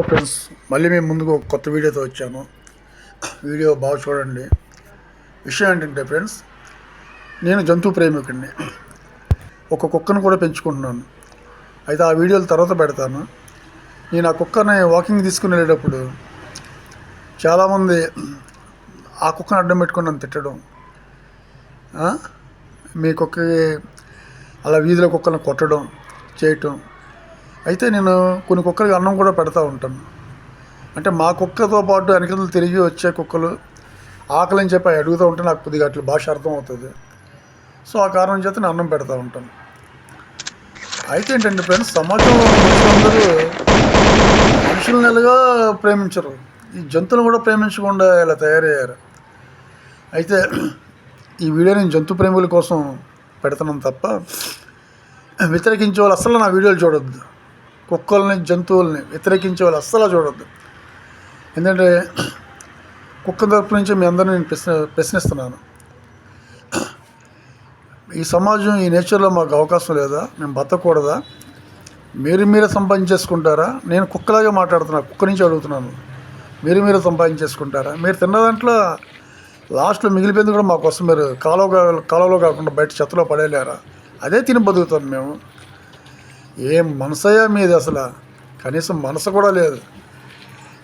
Friends, మళ్ళీ మేము ముందుకు ఒక కొత్త వీడియోతో వచ్చాను. వీడియో బాగా చూడండి. విషయం ఏంటంటే ఫ్రెండ్స్, నేను జంతు ప్రేమికుడిని. ఒక కుక్కను కూడా పెంచుకుంటున్నాను. అయితే ఆ వీడియోలు తర్వాత పెడతాను. నేను ఆ కుక్కని వాకింగ్ తీసుకుని వెళ్ళేటప్పుడు చాలామంది ఆ కుక్కను అడ్డం పెట్టుకుని నన్ను తిట్టడం, మీ కుక్కకి అలా వీధిలో కుక్కలను కొట్టడం చేయటం. అయితే నేను కొన్ని కుక్కలకి అన్నం కూడా పెడతా ఉంటాను. అంటే మా కుక్కతో పాటు వెనకలు తిరిగి వచ్చే కుక్కలు ఆకలి అని చెప్పి అడుగుతూ ఉంటే నాకు కొద్దిగా అట్లా భాష అర్థం అవుతుంది. సో ఆ కారణం చేత నేను అన్నం పెడతా ఉంటాను. అయితే ఏంటంటే ఫ్రెండ్స్, సమాజంలో మనుషులందరూ మనుషులను నెలగా ప్రేమించరు, ఈ జంతువులు కూడా ప్రేమించకుండా ఇలా తయారయ్యారు. అయితే ఈ వీడియో నేను జంతు ప్రేమికుల కోసం పెడుతున్నాను తప్ప వ్యతిరేకించే వాళ్ళు అస్సలు నా వీడియోలు చూడొద్దు. కుక్కల్ని జంతువుల్ని వ్యతిరేకించే వాళ్ళు అస్సలు చూడొద్దు. ఎందుకంటే కుక్క తరపు నుంచి మీ అందరినీ నేను ప్రశ్నిస్తున్నాను. ఈ సమాజం, ఈ నేచర్లో మాకు అవకాశం లేదా? మేము బతకూడదా? మీరే సంపాదించేసుకుంటారా? నేను కుక్కలాగే మాట్లాడుతున్నా, కుక్క నుంచి అడుగుతున్నాను. మీరే సంపాదించేసుకుంటారా? మీరు తిన్న దాంట్లో లాస్ట్లో మిగిలిపోయింది కూడా మాకోసం మీరు కాలువలో కాకుండా బయట చెత్తలో పడేలేరా? అదే తిని బతుకుతాం మేము. ఏం మనసయ్యా మీది? అసలు కనీసం మనసు కూడా లేదు.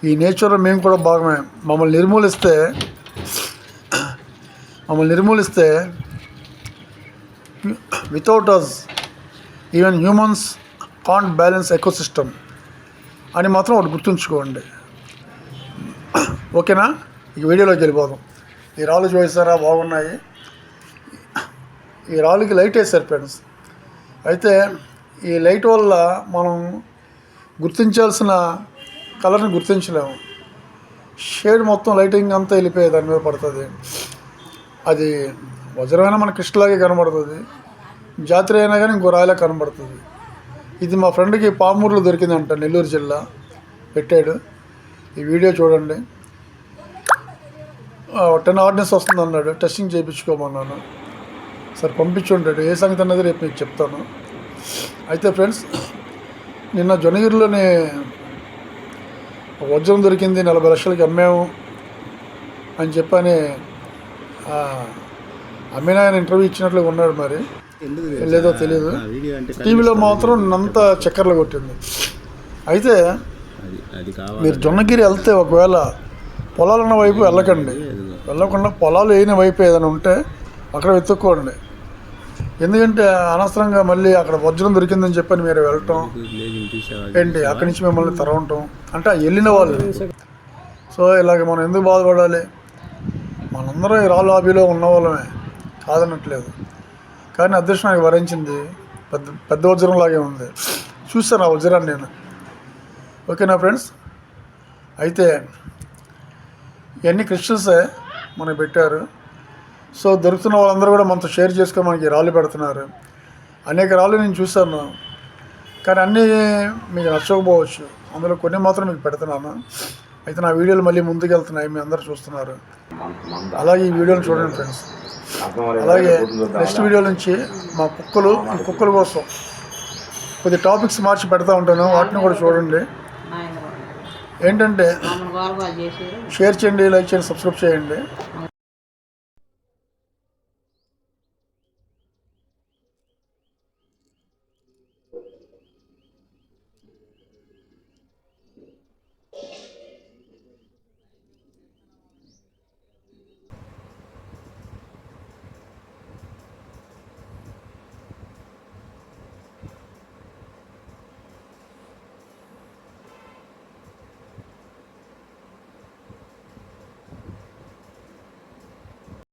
ఈ నేచర్లో మేము కూడా భాగమే. మమ్మల్ని నిర్మూలిస్తే without us even humans can't balance ecosystem అని మాత్రం ఒకటి గుర్తుంచుకోండి. ఓకేనా? ఈ వీడియోలోకి వెళ్ళిపోదాం. ఈ రాళ్ళు చూసారా, బాగున్నాయి. ఈ రాళ్ళకి లైట్ వేసారు ఫ్రెండ్స్. అయితే ఈ లైట్ వల్ల మనం గుర్తించాల్సిన కలర్ని గుర్తించలేము. షేడ్ మొత్తం లైటింగ్ అంతా వెళ్ళిపోయి దాని మీద పడుతుంది. అది వజ్రమైనా మన కృష్ణలాగే కనబడుతుంది, జాతర అయినా కానీ ఇంకో రాయిలా కనబడుతుంది. ఇది మా ఫ్రెండ్కి పామూరులో దొరికిందంట, నెల్లూరు జిల్లా. పెట్టాడు. ఈ వీడియో చూడండి. 10 ఆర్డినెన్స్ వస్తుంది అన్నాడు. టెస్టింగ్ చేయించుకోమన్నాను. సరే పంపించుంటాడు. ఏ సంగతి అన్నది రేపు మీకు చెప్తాను. అయితే ఫ్రెండ్స్, నిన్న జొన్నగిరిలోనే వజ్రం దొరికింది, 40 లక్షలకి అమ్మాము అని చెప్పని అమ్మిన ఆయన ఇంటర్వ్యూ ఇచ్చినట్లుగా ఉన్నాడు. మరి లేదో తెలీదు. టీవీలో మాత్రం అంతా చక్కర్లు కొట్టింది. అయితే మీరు జొన్నగిరి వెళ్తే ఒకవేళ పొలాలున్న వైపు వెళ్ళకుండా పొలాలు వేయని వైపు ఏదైనా ఉంటే అక్కడ వెతుక్కోండి. ఎందుకంటే అనవసరంగా మళ్ళీ అక్కడ వజ్రం దొరికిందని చెప్పని మీరు వెళ్ళటం ఏంటి, అక్కడి నుంచి మిమ్మల్ని తరవటం అంటే వెళ్ళిన వాళ్ళు. సో ఇలాగ మనం ఎందుకు బాధపడాలి? మనందరం ఈ రాళ్ళు హాబీలో ఉన్న వాళ్ళమే, కాదనట్లేదు. కానీ అదృష్టం నాకు వరించింది. పెద్ద వజ్రం లాగే ఉంది. చూస్తాను ఆ వజ్రాన్ని నేను. ఓకేనా ఫ్రెండ్స్? అయితే ఇవన్నీ క్రిస్టియన్సే మనకు పెట్టారు. సో దొరుకుతున్న వాళ్ళందరూ కూడా మనతో షేర్ చేసుకొని మనకి రాళ్ళు పెడుతున్నారు. అనేక రాళ్ళు నేను చూశాను, కానీ అన్నీ మీకు నచ్చకపోవచ్చు. అందులో కొన్ని మాత్రం మీకు పెడుతున్నాను. అయితే నా వీడియోలు మళ్ళీ ముందుకు వెళ్తున్నాయి, మీ అందరూ చూస్తున్నారు. అలాగే ఈ వీడియోని చూడండి ఫ్రెండ్స్. అలాగే నెక్స్ట్ వీడియో నుంచి మా కుక్కల కోసం కొద్ది టాపిక్స్ మార్చి పెడతా ఉంటాను. వాటిని కూడా చూడండి. ఏంటంటే షేర్ చేయండి, లైక్ చేయండి, సబ్స్క్రైబ్ చేయండి.